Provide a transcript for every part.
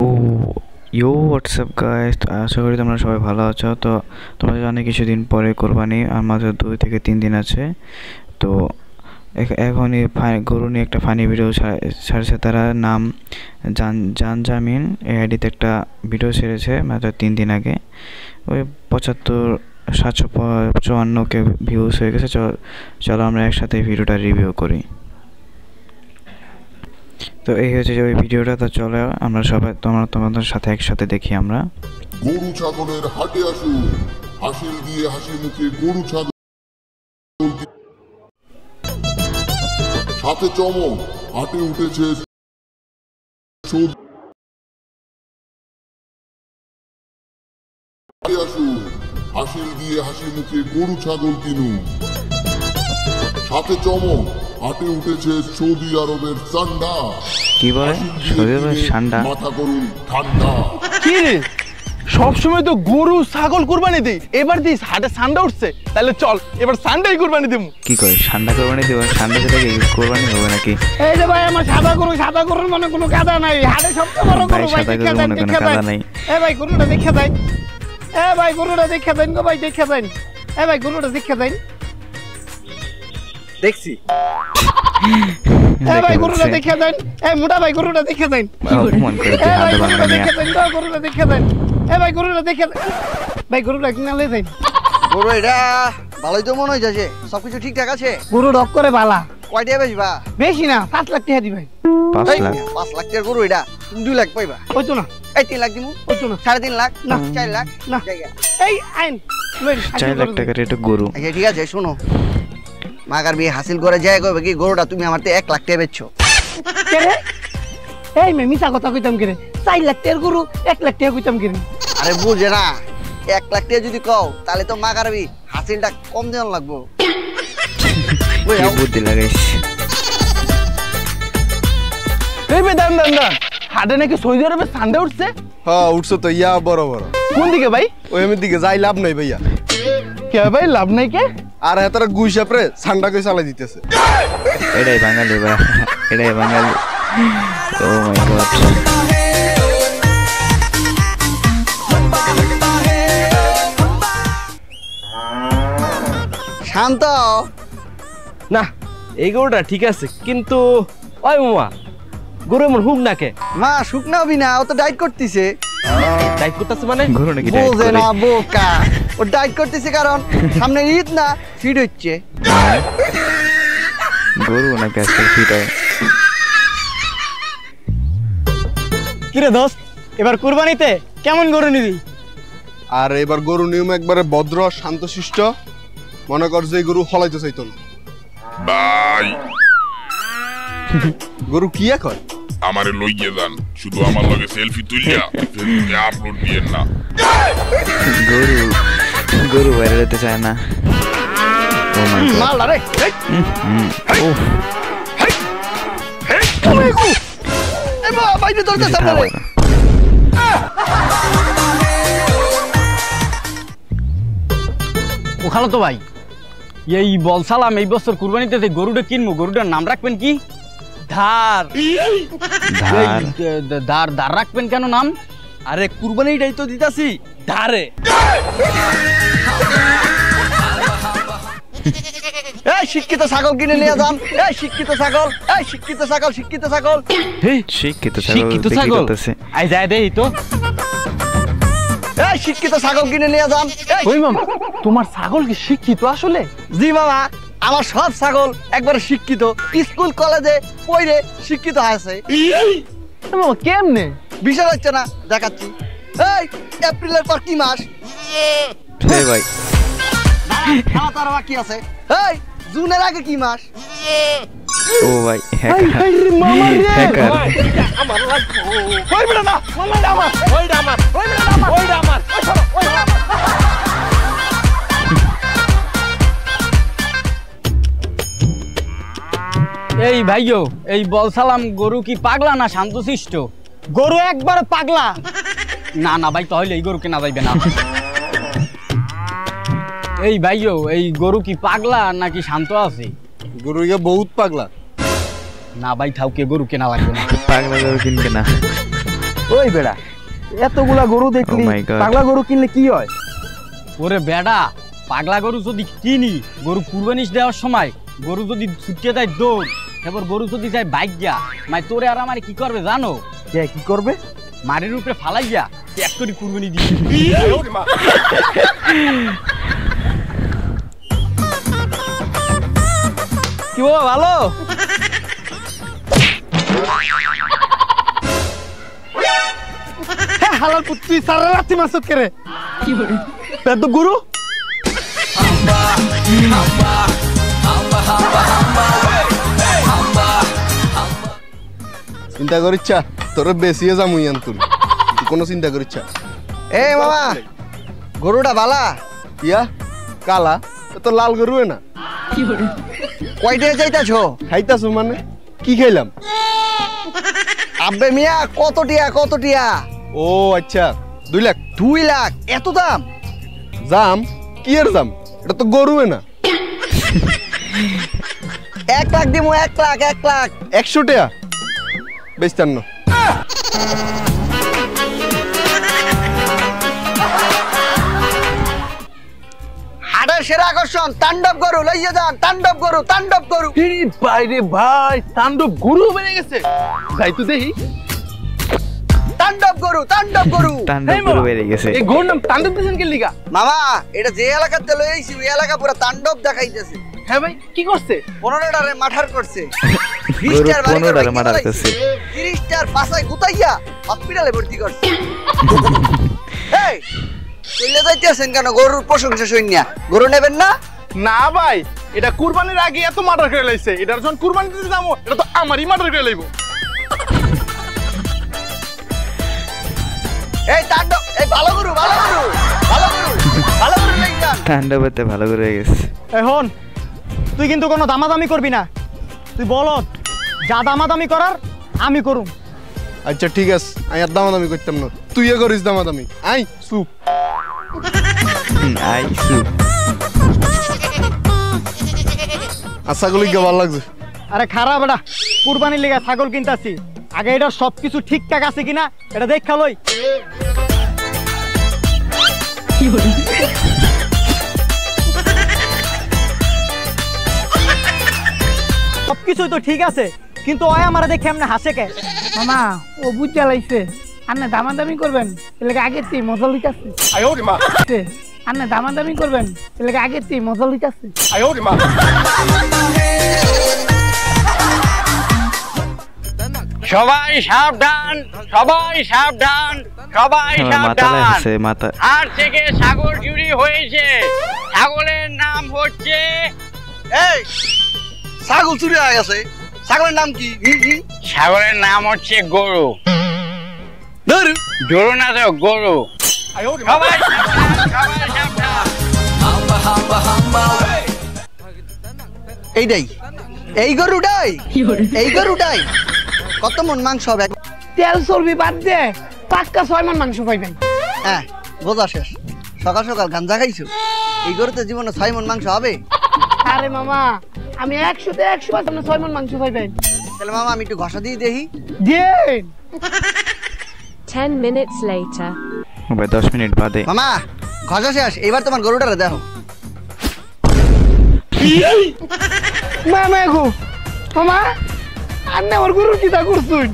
ও ইয়ো WhatsApp guys, আশা করি তোমরা সবাই ভালো আছো। তো তোমরা জানো কিছুদিন পরে কোরবানি, আর মাত্র 2 থেকে 3 দিন আছে। তো এখনই গরু নিয়ে একটা ফানি ভিডিও ছাড়ছে তারা, নাম জানজামিন। এই আইডিতে একটা ভিডিও ছেড়েছে মাত্র 3 দিন আগে, ওই 754 ভিউজ হয়ে গেছে। চলো আমরা একসাথে ভিডিওটা রিভিউ করি। তো এই হচ্ছে যে ওই ভিডিওটা। তো চলো আমরা সবাই তোমাদের সাথে একসাথে দেখি আমরা। গরু ছাগলের হাটে আসুন, হাসিল দিয়ে হাসি মুখে গরু ছাগল সাথে চমক, হাটে উঠেছে আসুন, হাসিল দিয়ে হাসি মুখে গরু ছাগল কিনুন। সাথে চমক, হাটে উঠেছে সৌদি আরবের চান্ডা। কি বলে সৌদি আরবের সান্ডা? মাথা করুন ঠান্ডা। কি রে, সবসময় তো গরু ছাগল কুরবানি দিই, এবার দিস হাটে সান্ডা উঠছে, তাহলে চল এবার সান্ডাই কুরবানি দেবো। কি করে সান্ডা কোরবানি দিব? সান্ডা থেকে কোরবানি হবে নাকি? এই যে ভাই আমার সাদা গরুর মনে কোনো কাদা নাই, হাটে সবচেয়ে বড় গরু ভাই, সাদা গরুর মনে কোনো কাদা নাই। এ ভাই গরুটা দেখে দেন, এ ভাই গরুটা দেখে দেন গো ভাই, দেখে দেন। এ ভাই গরুটা দেখে দেন, দেখছি। এ ভাই গরুটা দেখে দেন, এ মোটা ভাই গরুটা দেখে দেন। অপমান করে এ ভাই হাতে গরুটা বাংলা নিয়ে। দেখে দেন গো, গরুটা দেখে দেন। এ ভাই গরুটা দেখে দেন, ভাই গরুটা কিনা লয়ে যাই। গরু এটা ভালোই তো মনে হইছে, সবকিছু ঠিকঠাক আছে। গরু ডক করে বালা। কয়টা বেচবা? বেশি না, 5 লাখ টাকা দিবেন। 5 লাখ? 5 লাখ টাকার গরু এটা তুমি 2 লাখ পাইবা। হইতো না, এই 3 লাখ দিমু। হইতো না, 3.5 লাখ না, 4 লাখ না। জায়গা। এই আইন 4 লাখ টাকার একটা গরু। আচ্ছা ঠিক আছে, শোনো, মাগার বিয়ে হাসিল করে যায় কইবে কি গরুটা তুমি আমারতে 1 লাখ টাকা বেচছো। কে রে? এই মে মিছা কথা কইতাম কি রে? 4 লাখ টাকার গরু 1 লাখ টাকা কইতাম কি রে? আরে বুঝে না, 1 লাখ টাকা যদি কও তাহলে তো মাগার বি হাসিলটা কম দেন লাগবো। কি বুদ্ধি লাগাইছ? এই বে দাম হাটে নাকি সৌদি আরবে সান্ডা উঠছে। হ্যাঁ উঠছে তো, ইয়া বড় বড়। কোন দিকে ভাই? ওই এমনি দিকে যাই লাভ নাই ভাইয়া। কে ভাই লাভ নাই কে? আর এতারা গুইসাপরে সান্ডা কই চালাই দিতেছে। এটাই বাঙালি ভাই, এটাই বাঙালি। ও মাই গড। শান্ত না এই গরুটা ঠিক আছে, কিন্তু ওই মামা গরু এমন হুক নাকে? মা শুকনা হবি না, ও তো ডাইট করতেছে। ডাইট করতেছে মানে? গরু নাকি ডায়েট বোঝে করে? না বোকা, ও ডাইট করতেছে কারণ সামনে ঈদ না, ফিট হচ্ছে। গরু নাকি আজকে ফিট হয়? কিরে দোস্ত, এবার কুরবানিতে কেমন গরু নিবি? আর এবার গরু নিয়ম একবারে ভদ্র শান্তশিষ্ট, মনে কর যে গরু হলাইতে চাইতো না। ভাই গরু কি এখন? আমারে লইয়ে যান, শুধু আমার লগে সেলফি তুলিয়া ফেসবুকে আপলোড দিয়েন না। গরু বাইরে যেতে চায় না। ও মাই গড। মাল রে উফ, এই বাবা বাইরে দরজা সামনে রে। ওখানে তো ভাই এই বলসালাম এই বছর কুরবানিতে যে গরুটা কিনবো, গরুটার নাম রাখবেন কি? ধার। ধার? ধার ধার রাখবেন কেন নাম? আরে কুরবানিটাই তো দিতাছি ধারে। এই শিক্ষিত ছাগল কিনে নিয়ে যান, এই শিক্ষিত ছাগল, এই শিক্ষিত ছাগল, শিক্ষিত ছাগল। শিক্ষিত শিক্ষিত ছাগল ছাগল করতেছে। আই যায় দেই তো। এই শিক্ষিত ছাগল কিনে নিয়ে যান। ওই মামা তোমার ছাগল কি শিক্ষিত আসলে? জি মামা, আমার সব ছাগল একবারে শিক্ষিত, স্কুল কলেজে পড়ে শিক্ষিত আছে। মামা কেমনে? বিষয় হচ্ছে না, দেখাচ্ছি। এই এপ্রিলের পর কি মাস? এই ভাই খেলা তার বাকি আছে। এই জুনের আগে কি মাস? ও ভাই হ্যাকার। আমার লাগবে ওই বেটা না, ওইটা আমার, ওইটা আমার, ওইটা আমার, ওইটা আমার, ওইটা আমার। এই ভাইও এই বলসালাম গরু কি পাগলা না শান্তশিষ্ট? গরু একবার পাগলা। না না ভাই, তাহলে এই গরু কেনা যাইবে না। এই ভাইও এই গরু কি পাগলা নাকি শান্ত আছে? গরু ইয়া বহুত পাগলা। না ভাই, থাউকে গরু কেনা লাগবে না। পাগলা গরু কিনবে না। ওই বেড়া এতগুলা গরু দেখলি Oh my God. পাগলা গরু কিনলে কি হয়? ওরে বেডা, পাগলা গরু যদি কিনি, গরু কুরবানি দেওয়ার সময় গরু যদি ছুটে যায় দৌড়, এবার গরু যদি যায় বাইক গিয়া, মাই তোরে আর আমার কি করবে জানো? কে কি করবে? মাটির উপরে ফালাই গিয়া এক করে কুরবানি দিবে। কি বাবা ভালো? হ্যাঁ হালাল পুত্রি সারা রাত্রি মাসত করে কি করে তো গুরু চিন্তা করিচ্ছা তোরে বেশিয়ে যামুই আনতুন কোনো চিন্তা করিচ্ছা এ মামা গরুটা বালা ইয়া কালা এ তো লাল গরু না কয়টা চাইতাছো? খাইতাছো মানে কি খাইলাম? আব্বে মিয়া কত টিয়া? ও আচ্ছা 2 লাখ। 2 লাখ এত দাম? জাম কি এর জাম? এটা তো গরু না। 1 লাখ দিমু 1 লাখ 100 টাকা 52। হাটের সেরা আকর্ষণ তাণ্ডব গরু লইয়া যান, তাণ্ডব গরু। বাইরে ভাই তাণ্ডব গরু বেড়ে গেছে, যাই তো দেখি। তাণ্ডব গরু তাণ্ডব গরু বেড়ে গেছে। এই গরুর নাম তাণ্ডব দিয়েছেন কি লিগা? মামা এটা যে এলাকাতে লই আইছি ওই এলাকা পুরো তাণ্ডব দেখাইতেছে। হ্যাঁ ভাই কি করছে? 15টারে মাঠার করছে, গরু 15টারে মাঠার করছে, 30টার পাছায় গুতাইয়া হসপিটালে ভর্তি করছে। এই কইলে যাইতেছেন কেন? গরুর প্রশংসা শুনিয়া গরু নেবেন না? না ভাই এটা কুরবানির আগে এত মার্ডার করে লাইছে, এটার যখন কুরবানি দিতে যাবো এটা তো আমারই মার্ডার করে লাইবো। এই তাণ্ডব এই ভালো গরু লই যান। তাণ্ডবেতে ভালো করে হয়ে গেছে। এখন তুই কিন্তু কোনো দামাদামি করবি না, তুই বলত যা দামাদামি করার আমি করুম। আচ্ছা ঠিক আছে, আমি আর দামাদামি করতাম না, তুই এ করিস দামাদামি। আই সুপ আইসু আশা করি ভালো লাগছে। আরে খারাপ বেটা, কুরবানির লেগে ছাগল কিনতাছি, আগে এটা সবকিছু ঠিকঠাক আছে কিনা এটা দেখা লই। সবকিছুই তো ঠিক আছে, কিন্তু ওই আমার দেখে এমনি হাসে কে? মামা ও বুঝা লাইছে আপনি দামাদামি করবেন, এলাকা আগের থেকে মজা লইতাছে। আপনি দামাদামি করবেন, এলাকা আগের থেকে মজা লইতাছে। সবাই সাবধান, মাথা লাগছে মাথা। হাট থেকে ছাগল চুরি হয়েছে, ছাগলের নাম হচ্ছে এই ছাগল চুরি হয়ে গেছে, ছাগলের নাম কি? গরু। গরু না তো গরু। সবাই সাবধান। এইটাই এই গরুটাই কত মন মাংস হবে? তেল চর্বি বাদ দে পাক্কা 6 মণ মাংস পাইবেন। হ্যাঁ বোঝা শেষ, সকাল সকাল গাঞ্জা খাইছো, এই গরুতে জীবনে 6 মণ মাংস হবে? আরে মামা আমি 100তে 100 আপনি 6 মণ মাংস পাইবেন। তাহলে মামা আমি একটু ঘষা দিয়ে দেখি। দেন 10 minutes later. ভাই 10 মিনিট বাদে। মামা ঘষা শেষ, এবার তোমার গরুটারে দেখো। মামা গো মামা আন্নে আমার গরু কি তা করছুন?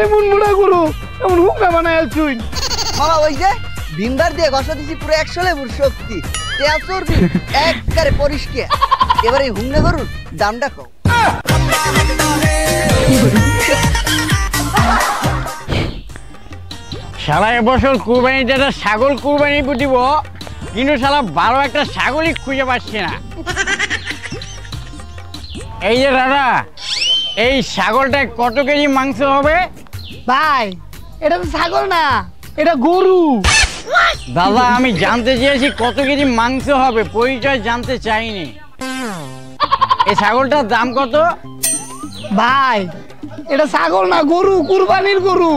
এমন মুড়া গরু এমন হুঙ্গা বানায় আছুন। মামা ওই যে ভিমবার দিয়ে ঘষা দিছি পুরো 100 লেবুর শক্তি, তেল চর্বি একবারে পরিষ্কার। এবারে এই হুঙ্গা গরুর দামটা কও। শালা এবছর কুরবানিতে একটা ছাগল কুরবানি দিব, কিন্তু শালা ভালো একটা ছাগলই খুঁজে পাচ্ছি না। এই যে দাদা, এই ছাগলটায় কত কেজি মাংস হবে? ভাই এটা তো ছাগল না, এটা গরু। দাদা আমি জানতে চেয়েছি কত কেজি মাংস হবে, পরিচয় জানতে চাইনি। এই ছাগলটার দাম কত? ভাই এটা ছাগল না, গরু, কুরবানির গরু।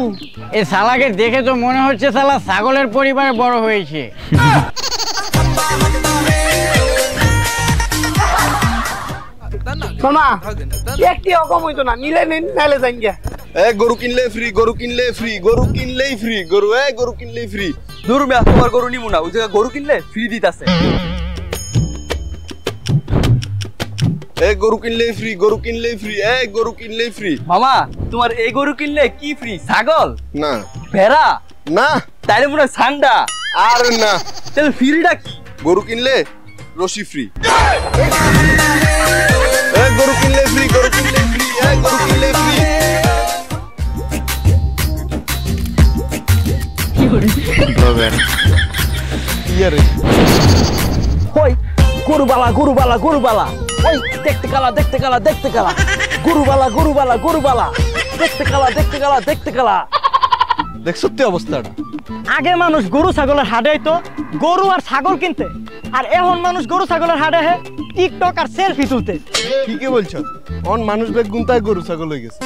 এই শালাকে দেখে তো মনে হচ্ছে শালা ছাগলের পরিবারে বড় হয়েছে। মামা একটি অকম হইতো না, নিলে নিন নাইলে যাই গিয়া। গরু কিনলে ফ্রি, গরু কিনলে ফ্রি, গরু কিনলেই ফ্রি, গরু গরু কিনলেই ফ্রি। দূর মিয়া, তোমার গরু নিমু না, ওই জায়গায় গরু কিনলে ফ্রি দিতাছে। গরু কিনলেই ফ্রি, গরু কিনলেই ফ্রি, গরু কিনলেই ফ্রি। মামা তোমার এই গরু কিনলে কি ফ্রি? ছাগল না ভেড়া না, তাইলে মনে হয় সান্ডা। আর না, তাহলে ফ্রিটা কি? গরু কিনলে রশি ফ্রি। গরু কিনলে ফ্রি, গরু কিনলে ফ্রি, গরু কিনলে ফ্রি। ব্লগার ওই গরুবালা গরুবালা গরুবালা, ওই দেখতে কালা দেখতে কালা দেখতে কালা, গরুবালা গরুবালা গরুবালা, দেখতে কালা দেখতে কালা দেখতে কালা। দেখ সত্যি অবস্থাটা। আগে মানুষ গরু ছাগলের হাটে হইতো গরু আর ছাগল কিনতে, আর এখন মানুষ গরু ছাগলের হাটে হে টিকটক আর সেলফি তুলতে। কি বলছো? অন মানুষ বেগ গুনতায় গরু ছাগল হয়ে গেছে।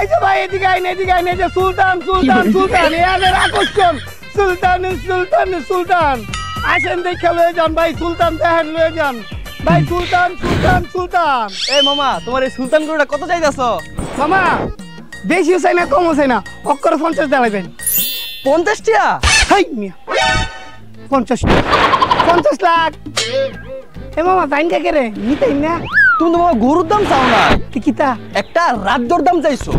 এই যে ভাই এদিকে আইন, এদিকে আইন, এই যে সুলতান সুলতান সুলতান, এদের আকর্ষণ সুলতান সুলতান সুলতান। আসেন দেখে লয়ে যান ভাই, সুলতান দেখেন লয়ে যান ভাই, সুলতান সুলতান সুলতান। এই মামা তোমার এই সুলতান গরুটা কত চাইতাছ? মামা বেশিও চাই না কমও চাই না, অক্ষরে 50 দাঁড়াবেন। 50 টাকা? হাই মিয়া 50 লাখ। এ মামা জাইন কে রে নিতেই না? তুমি তো গরুর দাম চাও না, কিতা একটা রাতদর দাম চাইছো।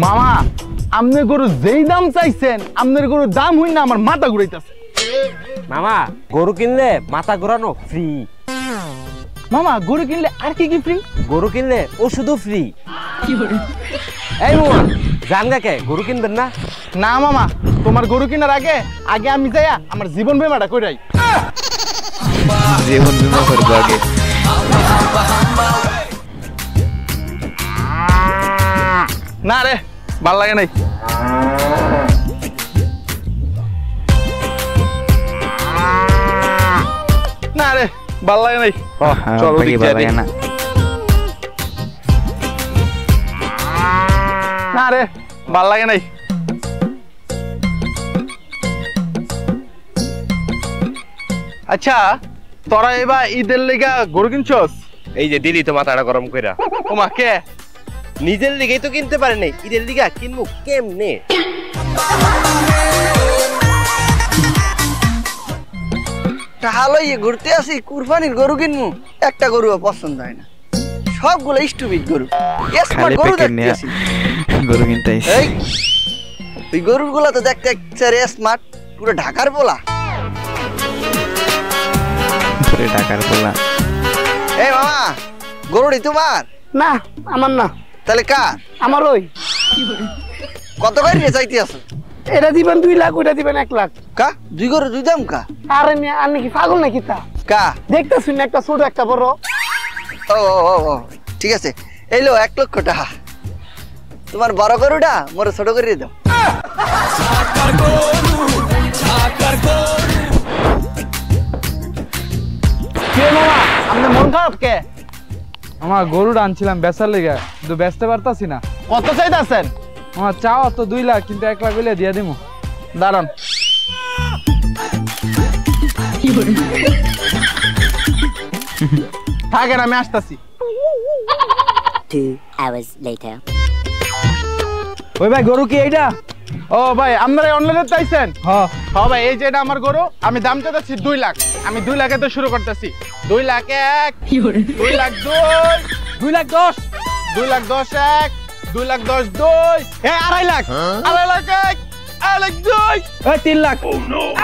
মামা আমনে গরু যেই দাম চাইছেন, আমনের গরুর দাম হই না আমার মাথা ঘুরাইতেছে। মামা গরু কিনলে মাথা ঘোরানো ফ্রি। মামা গরু কিনলে আর কি কি ফ্রি? গরু কিনলে ওষুধও ফ্রি। এই মামা জানগাকে গরু কিনবেন না? না মামা, তোমার গরু কেনার আগে আগে আমি যাইয়া আমার জীবন বীমাটা কইরাই। জীবন বীমা করবো আগে। না রে, ভাল লাগে নাই। না রে, ভাল লাগে নাই। চলো বাকি ভালো লাগে না। না রে, ভাল লাগে নাই। আচ্ছা তোরা এবার ঈদের লেগা গরু কিনছস? এই যে দিলি তো মাথাটা গরম কইরা। ওমা কে? নিজের লিগেই তো কিনতে পারে নাই, ঈদের লিগা কিনবো কেমনে? টাহালই ঘুরতে আসি, কুরবানির গরু কিনবো, একটা গরু পছন্দ হয় না, সবগুলো স্টুপিড গরু। খালি প্যাকেট নিয়ে গরু কিনতে আইছি। এই ওই গরুগুলো তো দেখতে একবারে স্মার্ট, পুরো ঢাকার পোলা। পুরো ঢাকার পোলা। এই মামা গরুটি তোমার? না আমার না। তাহলে কার? আমার। ওই কত করে নিয়ে চাইতে আছো? এটা দিবেন 2 লাখ, ওইটা দিবেন 1 লাখ। কা দুই গরু দুই দাম কা? আরে মিয়া আর নাকি পাগল নাকি তা? কা দেখতেছুন একটা ছোট একটা বড়। ও ও ও ঠিক আছে, এইলো 1 লক্ষ টাকা। তোমার বড় গরুটা মোরে ছোট করে দাও। কে মামা আপনি মন খারাপ কে? আমার গরুটা আনছিলাম বেচার লেগে, কিন্তু বেচতে পারতাছি না। কত চাইতাছেন? আমার চাও তো 2 লাখ, কিন্তু 1 লাখ হইলে দিয়ে দিমু। দাঁড়ান। থাকেন আমি আসতেছি। 2 hours later. ওই ভাই গরু কি এইটা? ও ভাই আপনারা অনলাইনে চাইছেন? হ্যাঁ ভাই, এই যে এটা আমার গরু, আমি দাম চাইতেছি 2 লাখ। আমি 2 লাখে তো শুরু করতেছি। 2 লাখ 1, 2 লাখ 2, 2 লাখ 10, 2 লাখ 10 1, 2 লাখ 10 2, 2.5 লাখ, 2.5 লাখ 1, 2.5 লাখ 2, 3 লাখ।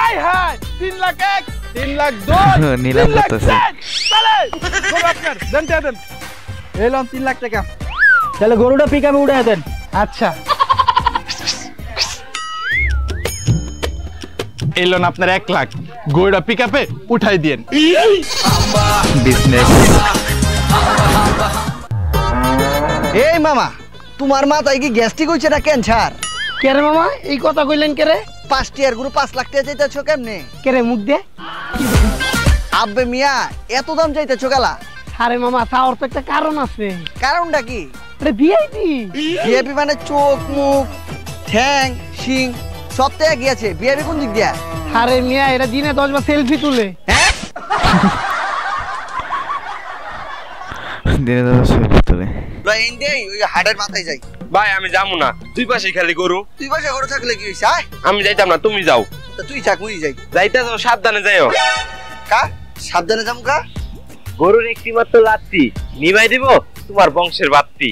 এই হ্যাঁ 3 লাখ 1, 3 লাখ 2, নিলাম করতেছে। চলে গরু আপনার দেন দেন। এই লন 3 লাখ টাকা। তাহলে গরুটা পিকআপে উঠায় দেন। আচ্ছা এলোন আপনার 1 লাখ, গরুটা পিকআপে উঠাই দিয়েন। বিজনেস। এই মামা তোমার মাথায় কি গ্যাস্ট্রিক হইছে না ক্যান্সার? কে রে মামা এই কথা কইলেন কে রে? 5 টিয়ার গরু 5 লাখ টাকা চাইতেছো কেমনে? কে রে মুখ দে। আব্বে মিয়া এত দাম চাইতেছো গালা? আরে মামা তার তো একটা কারণ আছে। কারণটা কি? আরে ভিআইপি। ভিআইপি মানে চোখ মুখ ঠ্যাং শিং সব থেকে গিয়েছে। ভিআইপি কোন দিক দিয়া? আরে মিয়া এরা দিনে 10 বার সেলফি তুলে। হ্যাঁ দিনে তো সেলফি তোলে। ভাই ইন্ডিয়াই ওই হাটের মাথায় যাই। ভাই আমি যাবো না, তুই পাশে খালি গরু। তুই পাশে গরু থাকলে কি হইছে? আয় আমি যাইতাম না, তুমি যাও। তা তুই থাক মুই যাই। যাইতে তো সাবধানে যাইও। কা সাবধানে যাম কা? গরুর একটি মাত্র লাত্তি নিভাই দিব তোমার বংশের বাত্তি।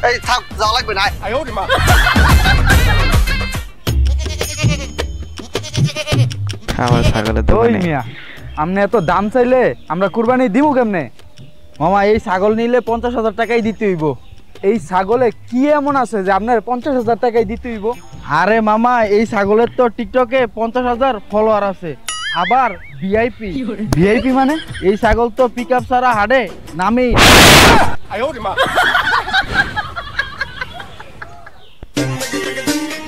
এই থাক, যাওয়া লাগবে না। আমার ছাগলের ওই দোকানে মিয়া আপনি এত দাম চাইলে আমরা কুরবানি দিমু কেমনে? মামা এই ছাগল নিলে 50,000 টাকাই দিতে হইব। এই ছাগলে কি এমন আছে যে আপনার 50,000 টাকাই দিতে হইব? আরে মামা এই ছাগলের তো টিকটকে 50,000 ফলোয়ার আছে, আবার ভিআইপি। ভিআইপি মানে এই ছাগল তো পিকআপ ছাড়া হাঁটে নামেই।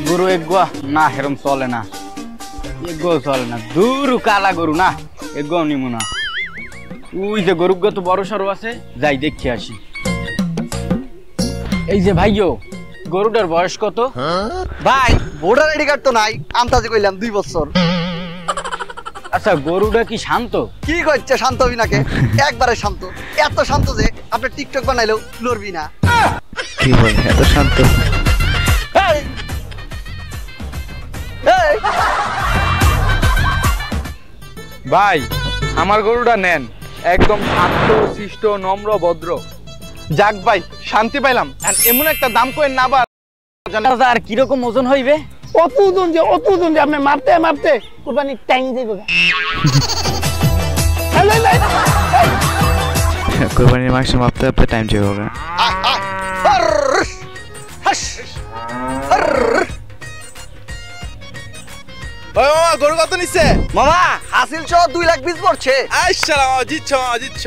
গরু এগুয়া না, হেরম চলে না, এগুয়াও চলে না। দূর কালা গরু না, এগুয়াও নিমু না। ওই যে গরু তো বড় সড়ো আছে, যাই দেখে আসি। এই যে ভাইও গরুটার বয়স কত? ভাই ভোটার আইডি কার্ড তো নাই, আন্তাজে কইলাম 2 বছর। আচ্ছা গরুটা কি শান্ত? কি কইছে শান্ত হবি নাকে? একবারে শান্ত, এত শান্ত যে আপনি টিকটক বানাইলেও লড়বি না। কি বলে এত শান্ত? এই এই ভাই আমার গরুটা নেন, একদম শান্ত শিষ্ট নম্র ভদ্র। যাক ভাই শান্তি পাইলাম। এমন একটা দাম কই না বা আর কিরকম ওজন হইবে? অত ওজন যে আপনি মারতে মারতে কুরবানি টাইম যাইব। কোরবানির মাংস মাপতে মাপতে টাইম চলে যাবে। গরু কত নিচ্ছে মামা? হাসিল সহ 2,20,000 পড়ছে। জিতছ।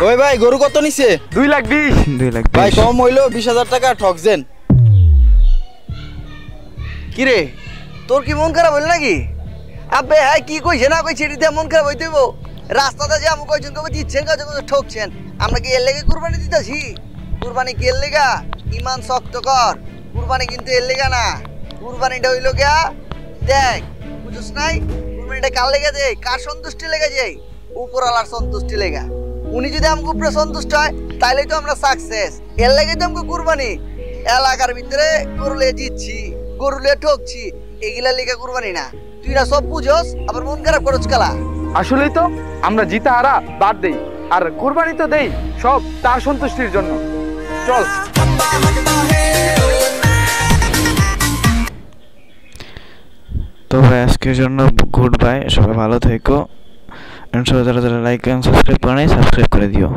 ওই ভাই গরু কত নিচ্ছে? 2,20,000। ভাই কম হইলো 20,000 টাকা ঠকছেন। কি রে তোর কি মন খারাপ হইল নাকি? আবে হ্যাঁ কি কইছে না কইছে এটি দিয়ে মন খারাপ হইতেইব? রাস্তাতে যে আমাকে কইছেন কবে দিচ্ছেন কাজে ঠকছেন। আমরা কি এর লেগে কুরবানি দিতেছি? কুরবানি কি এর লেগা? ইমান শক্ত কর। কুরবানি কিন্তু এর লেগা না, কুরবানিটা হইল গিয়া দেখ, বুঝছ নাই? কুরবানিটা কার লেগে দেয়? কার সন্তুষ্টি লেগে যায়? উপরওয়ালার সন্তুষ্টি লেগা। উনি যদি আমাকে উপরে সন্তুষ্ট হয় তাইলেই তো আমরা সাকসেস। এর লেগে তো আমাকে কুরবানি। এলাকার ভিতরে গরু লিয়ে জিতছি, গরু লিয়ে ঠকছি, এগুলা লেগে কুরবানি না। তুই না সব বুঝোস, আবার মন খারাপ করছ কালা। আসলেই তো আমরা জিতা হারা বাদ দেই, আর কুরবানি তো দেই সব তার সন্তুষ্টির জন্য। চল। তো ভাই আজকের জন্য গুড বাই, সবাই ভালো থেকো। সবাই যারা যারা লাইক এবং সাবস্ক্রাইব করে নাই সাবস্ক্রাইব করে দিও।